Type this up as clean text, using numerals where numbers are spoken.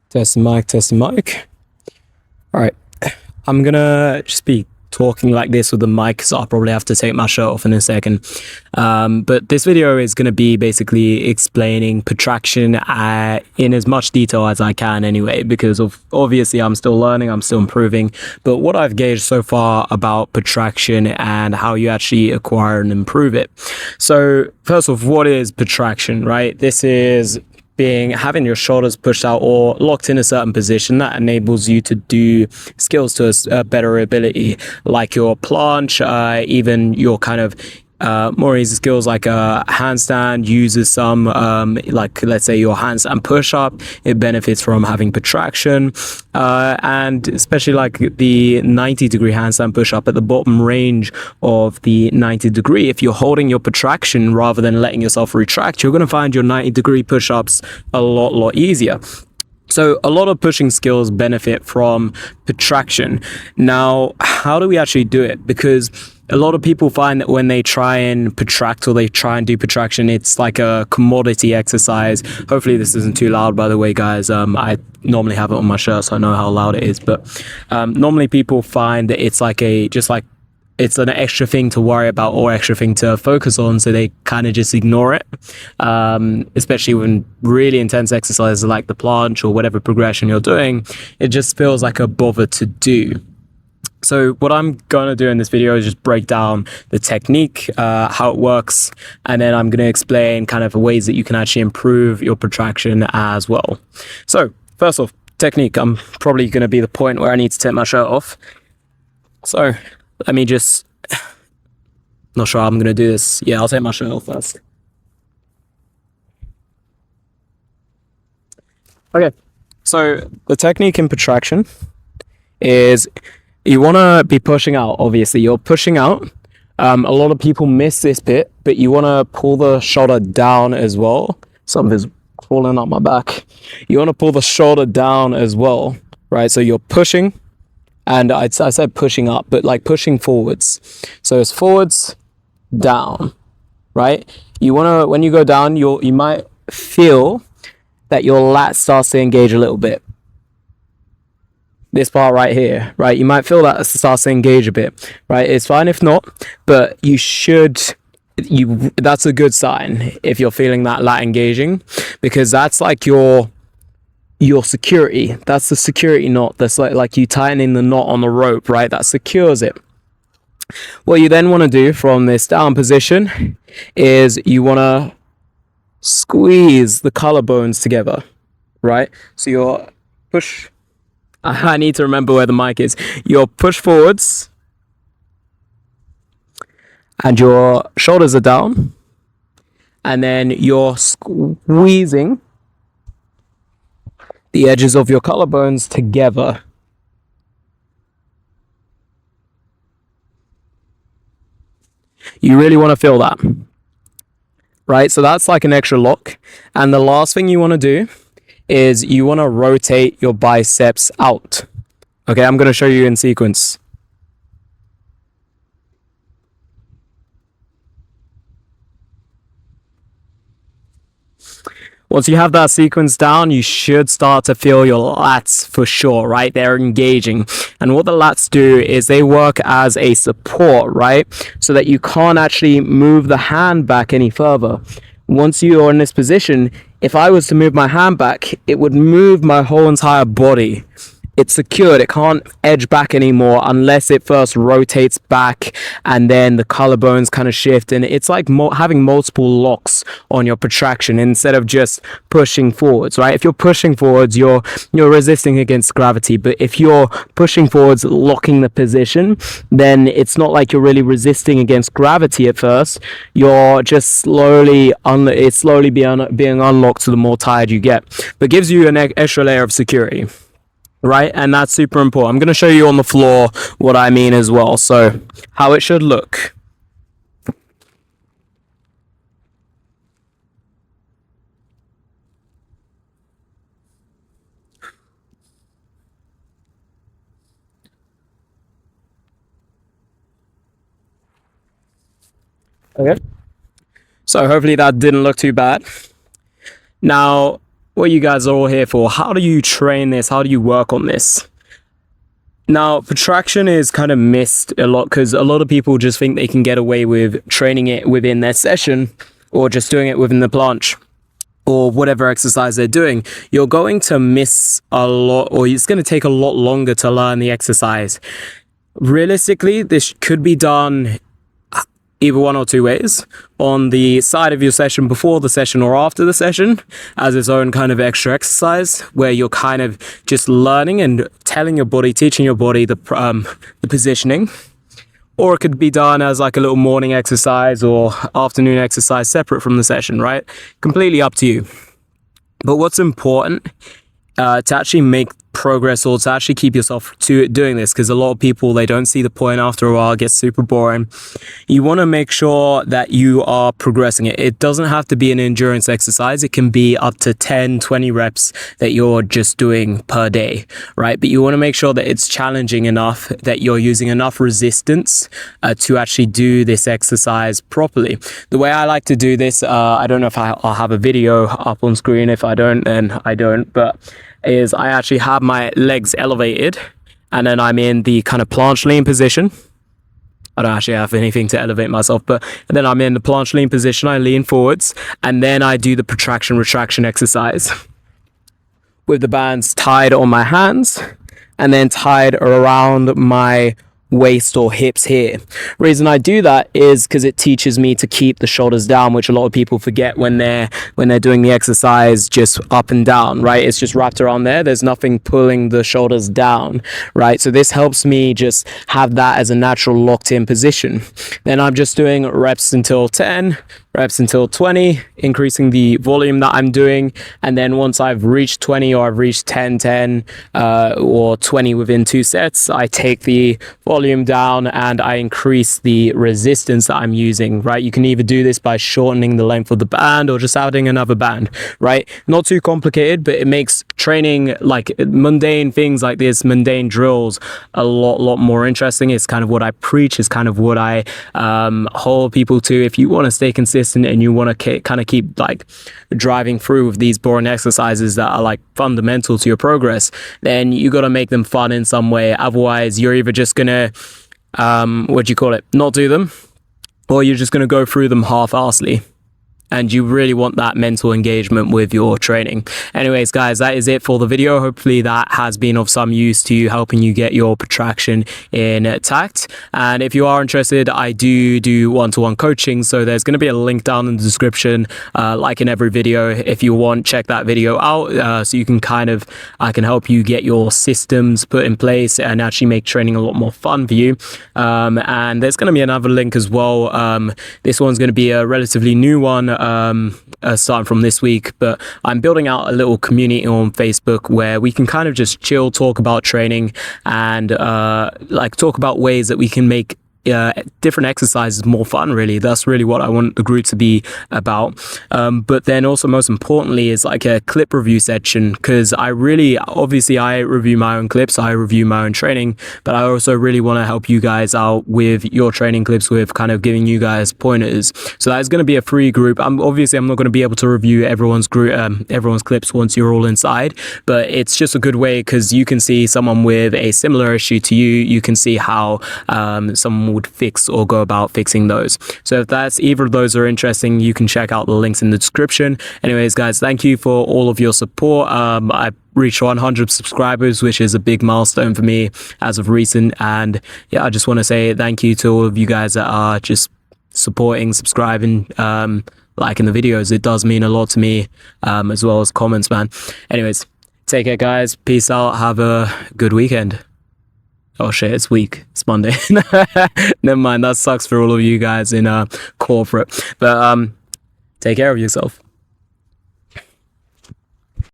Test mic, test mic. All right, I'm gonna just be talking like this with the mic, so I'll probably have to take my shirt off in a second. But this video is gonna be basically explaining protraction in as much detail as I can anyway, because obviously I'm still learning, I'm still improving. But what I've gauged so far about protraction and how you actually acquire and improve it. So first off, what is protraction, right? This is having your shoulders pushed out or locked in a certain position that enables you to do skills to a better ability, like your planche, even your kind of more easy skills like a handstand uses some like, let's say, your handstand push-up. It benefits from having protraction, and especially like the 90-degree handstand push-up at the bottom range of the 90-degree. If you're holding your protraction rather than letting yourself retract, you're going to find your 90-degree push-ups a lot easier. So a lot of pushing skills benefit from protraction. Now, how do we actually do it? Because a lot of people find that when they try and protract or they try and do protraction, it's like a commodity exercise. Hopefully this isn't too loud, by the way, guys. I normally have it on my shirt, so I know how loud it is. But normally people find that it's like it's an extra thing to worry about or extra thing to focus on, so they kind of just ignore it, especially when really intense exercises like the planche or whatever progression you're doing. It just feels like a bother to do. So what I'm going to do in this video is just break down the technique, how it works, and then I'm going to explain kind of ways that you can actually improve your protraction as well. So first off, technique. I'm probably going to be the point where I need to take my shirt off. So let me just, not sure how I'm going to do this. Yeah, I'll take my shirt off first. Okay, so the technique in protraction is you want to be pushing out. Obviously, you're pushing out. A lot of people miss this bit, but you want to pull the shoulder down as well. Something's crawling up my back. You want to pull the shoulder down as well, right? So you're pushing. And I said pushing up, but like pushing forwards. So it's forwards, down, right? You want to, when you go down, you might feel that your lat starts to engage a little bit. This part right here, right? You might feel that it starts to engage a bit, right? It's fine if not, but you should, that's a good sign if you're feeling that lat engaging, because that's like your security. That's the security knot. That's like you tightening the knot on the rope, right? That secures it. What you then want to do from this down position is you want to squeeze the collarbones together, right? So you're push. I need to remember where the mic is. You're push forwards and your shoulders are down, and then you're squeezing the edges of your collarbones together. You really want to feel that, right? So that's like an extra lock. And the last thing you want to do is you want to rotate your biceps out. Okay, I'm going to show you in sequence. Once you have that sequence down, you should start to feel your lats for sure, right? They're engaging. And what the lats do is they work as a support, right? So that you can't actually move the hand back any further. Once you're in this position, if I was to move my hand back, it would move my whole entire body. It's secured. It can't edge back anymore unless it first rotates back and then the collarbones kind of shift. And it's like having multiple locks on your protraction instead of just pushing forwards, right? If you're pushing forwards, you're resisting against gravity. But if you're pushing forwards, locking the position, then it's not like you're really resisting against gravity at first. You're just slowly being unlocked to the more tired you get. But gives you an extra layer of security. Right, and that's super important. I'm going to show you on the floor what I mean as well. So how it should look. Okay, so hopefully that didn't look too bad. Now what you guys are all here for. How do you train this? How do you work on this? Now, protraction is kind of missed a lot because a lot of people just think they can get away with training it within their session or just doing it within the planche or whatever exercise they're doing. You're going to miss a lot, or it's going to take a lot longer to learn the exercise. Realistically, this could be done either one or two ways: on the side of your session before the session or after the session as its own kind of extra exercise, where you're kind of just learning and telling your body, teaching your body the positioning. Or it could be done as like a little morning exercise or afternoon exercise separate from the session, right? Completely up to you. But what's important to actually make progress, or to actually keep yourself to doing this, because a lot of people, they don't see the point after a while, it gets super boring. You want to make sure that you are progressing it. It doesn't have to be an endurance exercise. It can be up to 10, 20 reps that you're just doing per day, right? But you want to make sure that it's challenging enough, that you're using enough resistance to actually do this exercise properly. The way I like to do this, I don't know if I'll have a video up on screen. If I don't, then I don't, but is I actually have my legs elevated, and then I'm in the kind of planche lean position. I don't actually have anything to elevate myself, but then I'm in the planche lean position. I lean forwards, and then I do the protraction retraction exercise with the bands tied on my hands and then tied around my waist or hips here. Reason I do that is because it teaches me to keep the shoulders down, which a lot of people forget when they're doing the exercise just up and down, right? It's just wrapped around there. There's nothing pulling the shoulders down, right? So this helps me just have that as a natural locked in position. Then I'm just doing reps until 10, reps until 20, increasing the volume that I'm doing. And then once I've reached 20, or I've reached 10, or 20 within 2 sets, I take the volume down and I increase the resistance that I'm using, right? You can either do this by shortening the length of the band or just adding another band, right? Not too complicated, but it makes training like mundane things like this, mundane drills, a lot more interesting. It's kind of what I preach. It's kind of what I hold people to. If you want to stay consistent and you want to kind of keep like driving through with these boring exercises that are like fundamental to your progress, then you got to make them fun in some way. Otherwise, you're either just gonna not do them, or you're just gonna go through them half-arsely. And you really want that mental engagement with your training. Anyways, guys, that is it for the video. Hopefully that has been of some use to you, helping you get your protraction intact. And if you are interested, I do one-to-one coaching. So there's going to be a link down in the description, like in every video. If you want, check that video out. So you can I can help you get your systems put in place and actually make training a lot more fun for you. And there's going to be another link as well. This one's going to be a relatively new one, starting from this week, but I'm building out a little community on Facebook where we can kind of just chill, talk about training, and talk about ways that we can make different exercises more fun. Really, that's really what I want the group to be about. But then also, most importantly, is like a clip review section, because I review my own clips, I review my own training, but I also really want to help you guys out with your training clips, with kind of giving you guys pointers. So that's going to be a free group. I'm not going to be able to review everyone's clips once you're all inside, but it's just a good way, because you can see someone with a similar issue to you. You can see how someone would fix or go about fixing those. So if that's either of those are interesting, you can check out the links in the description. Anyways, guys, thank you for all of your support. I reached 100 subscribers, which is a big milestone for me as of recent. And yeah, I just want to say thank you to all of you guys that are just supporting, subscribing, liking the videos. It does mean a lot to me, as well as comments, man. Anyways, take care, guys. Peace out. Have a good weekend. Oh shit, it's week. It's Monday. Never mind, that sucks for all of you guys in corporate. But take care of yourself.